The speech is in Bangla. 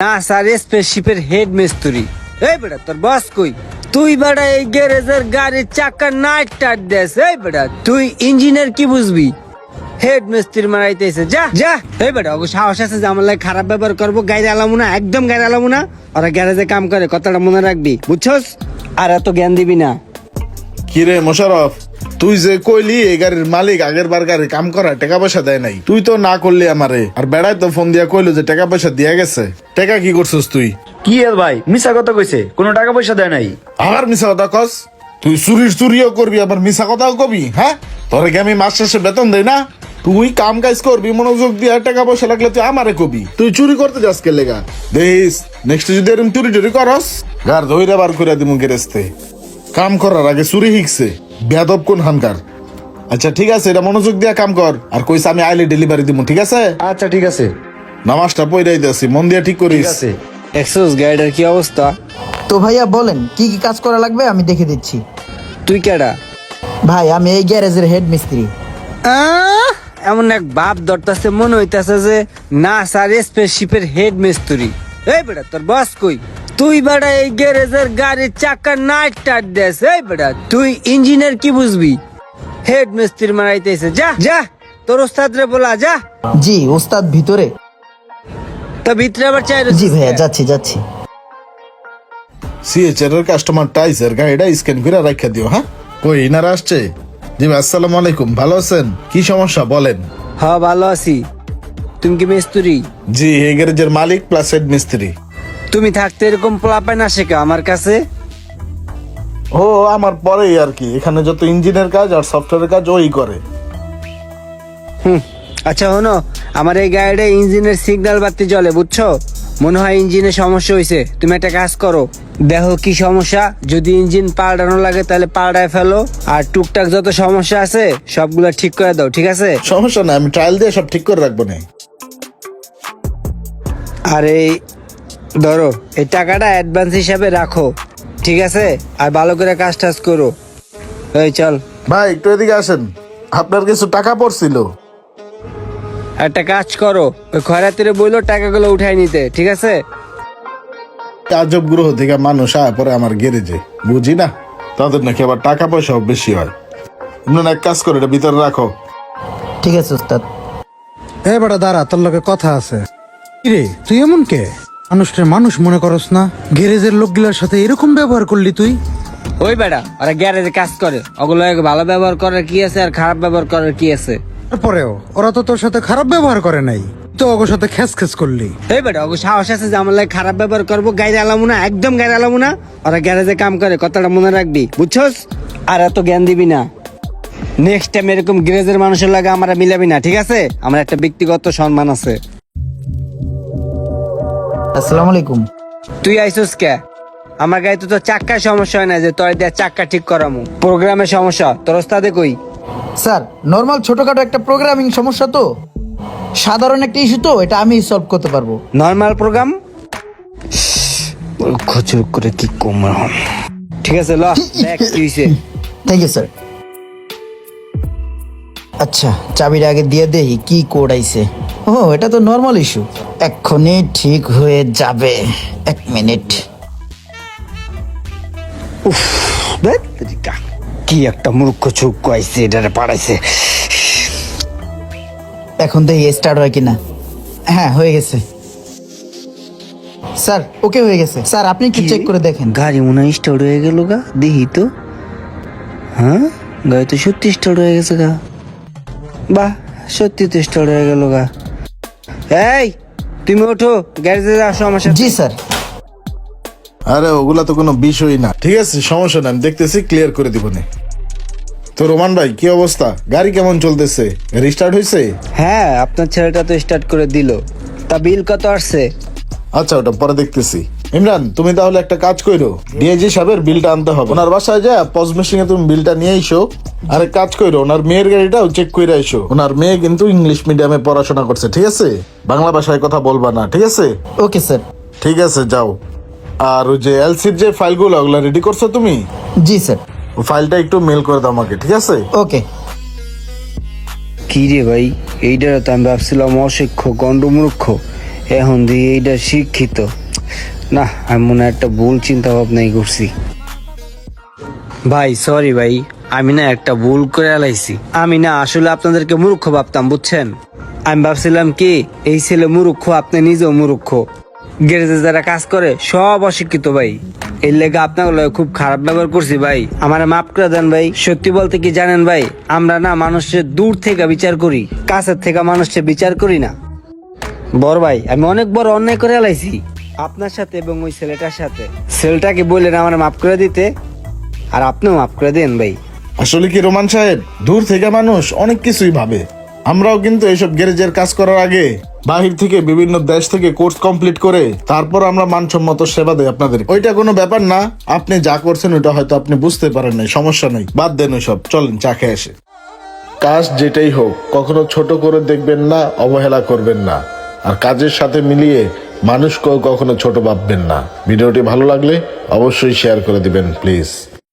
না স্যার, স্পেসশিপের হেড মিস্ত্রি। এই বেটা তোর বস কই? তুই বেটা এই গ্যারেজের গাড়ির চাকা নাট টাট দেস। এই বেটা তুই ইঞ্জিনিয়ার কি বুঝবি? হেড মিস্ত্রি মারাইতেছে, যা যা। এই বেটা ওকে সাহস আছে যে আমার লাগে খারাপ ব্যবহার করবো? গাড়ি আলামু না, একদম গাড়ি আলামু না। ওরা গ্যারেজে কাম করে, কথাটা মনে রাখবি, বুঝছস? আর এত জ্ঞান দিবি না। কিরে মোশারফ, তুই যে কইলি এই গাড়ির মালিক আগের বার গাড়ি কাম করা টাকা পয়সা দেয় নাই, তুই তো না করলি আমারে। আর বেড়ায় তো ফোন দিয়া কইলো যে টাকা পয়সা দিয়া গেছে। টাকা কি করছিস তুই? কি এর ভাই মিছা কথা কইছে, কোনো টাকা পয়সা দেয় নাই। আবার মিছা কথা কস? তুই চুরিও করবি আবার মিছা কথাও কবি? হ্যাঁ, তোরে কি আমি মাস শেষে বেতন দেই না? তুই কাম কাজ করবি মনোযোগ দিয়ে, টাকা পয়সা লাগলে তুই আমারে কবি। তুই চুরি করতে যাস কে লেগা? দেখিস নেক্সট যদি এরকম চুরি টুরি করস, গার ধইরা বার করে দিমু গেরেস্তে। কাম করার আগে চুরি শিখছে, বেয়াদব কোন হানকার। আচ্ছা ঠিক আছে, এটা মনোযোগ দিয়ে কাম কর। আর কইস আমি আইলে ডেলিভারি দিমু, ঠিক আছে? আচ্ছা ঠিক আছে। নামাজটা পইরাই দিয়েছি, মন দিয়ে ঠিক ঠিক করিস। আছে। এক্সোস গাড়িটার কি অবস্থা? তো ভাইয়া বলেন কি কি কাজ করা লাগবে, আমি দেখে দিচ্ছি। তুই কেডা? ভাই আমি এই গ্যারেজের হেড মিস্ত্রি। এমন এক বাপ ধরতেছে, মনে হইতাছে যে না স্যার, স্পেসশিপের হেড মিস্ত্রি। এই বেটা তোর বস কই? তুই বেটা এই গ্যারেজের গাড়ির চাকা নাট টাট দেস। এই বেটা তুই ইঞ্জিনিয়ার কি বুঝবি? হেড মিস্ত্রি মারাইতেছে, যা যা। তোর ওস্তাদ রে বলা, যা। জি ওস্তাদ ভিতরে। তো ভিতরে আবার চাই। জি ভাইয়া যাচ্ছি যাচ্ছি। সিএচআর এর কাস্টমার টাইসের গাড়িটা স্ক্যান করে রাখা দিও। হ্যাঁ, কই ইনারা আসছে? জি ভাই, আসসালামু আলাইকুম, ভালো আছেন? কি সমস্যা বলেন? হ্যাঁ ভালো আছি। তুমি কি মিস্ত্রি? জি, এই গ্যারেজের মালিক প্লাস হেড মিস্ত্রি। তুমি থাকতে এরকম পোলাপাই না শেখা আমার কাছে। ও আমার পরেই আর কি, এখানে যত ইঞ্জিনের কাজ আর সফটওয়্যারের কাজ ওই করে। আচ্ছা শোনো, আমার এই গাড়িটা ইঞ্জিনের সিগন্যাল বাতি জ্বলে, বুঝছো? মনে হয় ইঞ্জিনের সমস্যা হয়েছে। তুমি একটা কাজ করো, দেখো কি সমস্যা। যদি ইঞ্জিন পাল্টানো লাগে তাহলে পাল্টায় ফেলো, আর টুকটাক যত সমস্যা আছে সবগুলো ঠিক করে দাও, ঠিক আছে? সমস্যা না, আমি ট্রায়াল দিয়ে সব ঠিক করে রাখবো না। আর এই ধরো, এই টাকাটা অ্যাডভান্স হিসাবে রাখো, ঠিক আছে? আর ভালো করে কাজ টাজ করো। এই চল ভাই একটু এদিকে আসেন, আপনার কিছু টাকা পড়ছিল। একটা কাজ করো, ওই খয়রাতিরে বইলো টাকাগুলো উঠাই নিতে, ঠিক আছে? আজব গ্রহ থেকে মানুষ আয় পরে আমার গ্যারেজে, বুঝি না তাদের নাকি আবার টাকা পয়সাও বেশি হয়। আপনারা এক কাজ করে এটা ভিতরে রাখো। ঠিক আছে ওস্তাদ। এ বেটা দাঁড়া, তোর লগে কথা আছে। কিরে তুই এমন কে? মানুষটা মানুষ মনে করস না? গ্যারেজের লোকগুলোর সাথে এরকম ব্যবহার করলি তুই? ওই বেটা ওরা গ্যারেজে কাজ করে, ওগুলো ভালো ব্যবহার করার কি আছে আর খারাপ ব্যবহার করার কি আছে? তারপরেও ওরা তো তোর সাথে খারাপ ব্যবহার করে নাই, তো ওর সাথে খেস খেস করলি। এই বেটা ওকে সাহস আছে যে আমার লাগে খারাপ ব্যবহার করবো? গাড়ি আলামু না, একদম গাড়ি আলামু না। ওরা গ্যারেজে কাম করে, কথাটা মনে রাখবি, বুঝছস? আর এত জ্ঞান দিবি না। নেক্সট টাইম এরকম গ্যারেজের মানুষের লাগে আমরা মিলাবি না, ঠিক আছে? আমার একটা ব্যক্তিগত সম্মান আছে। আসসালামু আলাইকুম। তুই আইসুস কে? আমার গাড়িতে তো চাক্কার সমস্যা হয় না যে তোর দিয়ে চাক্কা ঠিক করামু। প্রোগ্রামের সমস্যা, তোর ওস্তাদে কই? স্যার নর্মাল ছোটখাটো একটা প্রোগ্রামিং সমস্যা, তো সাধারণ একটা ইস্যু, তো এটা আমি সলভ করতে পারবো। নর্মাল প্রোগ্রাম খচুর করে কি কম। ঠিক আছে ল দেখ কি হইছে। Thank you sir. আচ্ছা চাবিটা আগে দিয়ে দেখি কি কোড আইছে। ও এটা তো নর্মাল ইস্যু, এক্ষুনি ঠিক হয়ে যাবে। 1 মিনিট। কি একটা মূর্খ চোখ আইছে, এটারে পাড়াইছে। এখন দেখি স্টার্ট হয় কিনা। হ্যাঁ হয়ে গেছে স্যার, ওকে হয়ে গেছে স্যার, আপনি কি চেক করে দেখেন। গাড়ি মনে হয় স্টার্ট হয়ে গেল গা, দেখি তো। হ্যাঁ গাড়ি তো সত্যি স্টার্ট হয়ে গেছে গা। বাহ, সত্যি তো স্টার্ট হয়ে গেল গা। এই তুমি ওঠো, গ্যারেজে আসো আমার সাথে। জি স্যার। আরে ওগুলা তো কোনো বিষয়ই না, ঠিক আছে সমস্যা না, আমি দেখতেছি ক্লিয়ার করে দিব না। তো রোমান ভাই কি অবস্থা? গাড়ি কেমন চলতেছে? গাড়ি স্টার্ট হয়েছে? হ্যাঁ আপনার ছেলেটা তো স্টার্ট করে দিল। তা বিল কত আসছে? আচ্ছা ওটা পরে দেখতেছি। ইমরান তুমি তাহলে একটা কাজ কইরো, ডিআইজি সাহেবের বিলটা আনতে হবে। ওনার বাসায় যা পজ মেশিনে তুমি বিলটা নিয়ে আইসো। আর এক কাজ কইরো, ওনার মেয়ের গাড়িটাও চেক করে আইসো। ওনার মেয়ে কিন্তু ইংলিশ মিডিয়ামে পড়াশোনা করছে, ঠিক আছে? বাংলা ভাষায় কথা বলবা না, ঠিক আছে? Okay sir. ঠিক আছে যাও। আর ওই যে এলসির যে ফাইলগুলো ওগুলো রেডি করছো তুমি? জি স্যার। ও ফাইলটা একটু মেল করে দাও আমাকে, ঠিক আছে? ওকে। কি রে ভাই, এইটা তো আমি ভাবছিলাম অশিক্ষ গন্ডমূর্খ, এখন দিয়ে এইটা শিক্ষিত না, আমি মনে হয় একটা ভুল চিন্তা ভাবনাই করছি। ভাই সরি ভাই, আমি না একটা ভুল করে এলাইছি। আমি না আসলে আপনাদেরকে মূর্খ ভাবতাম, বুঝছেন? আমি ভাবছিলাম কি এই ছেলে মূর্খ, আপনি নিজেও মূর্খ। গ্যারেজে যারা কাজ করে সব অশিক্ষিত ভাই। এর লেগে আপনার লগে খুব খারাপ ব্যবহার করছি ভাই, আমার মাফ করে দেন ভাই। সত্যি বলতে কি জানেন ভাই, আমরা না মানুষের দূর থেকে বিচার করি, কাছের থেকে মানুষের বিচার করি না। বড় ভাই, আমি অনেক বড় অন্যায় করে এলাইছি আপনার সাথে এবং ওই ছেলেটার সাথে। ছেলেটাকে বললেন আমার মাফ করে দিতে, আর আপনিও মাফ করে দেন ভাই। আসলে কি রোমান সাহেব, দূর থেকে মানুষ অনেক কিছুই ভাবে। আমরাও কিন্তু এইসব গ্যারেজের কাজ করার আগে বাহির থেকে বিভিন্ন দেশ থেকে কোর্স কমপ্লিট করে তারপর আমরা মানসম্মত সেবা দেই আপনাদের। ওইটা কোনো ব্যাপার না, আপনি যা করছেন ওইটা হয়তো আপনি বুঝতে পারেন নাই, সমস্যা নেই, বাদ দেন ওইসব, চলেন চা খেয়ে আসে। কাজ যেটাই হোক কখনো ছোট করে দেখবেন না, অবহেলা করবেন না, আর কাজের সাথে মিলিয়ে মানুষকেও কখনো ছোট ভাববেন না। ভিডিওটি ভালো লাগলে অবশ্যই শেয়ার করে দিবেন প্লিজ।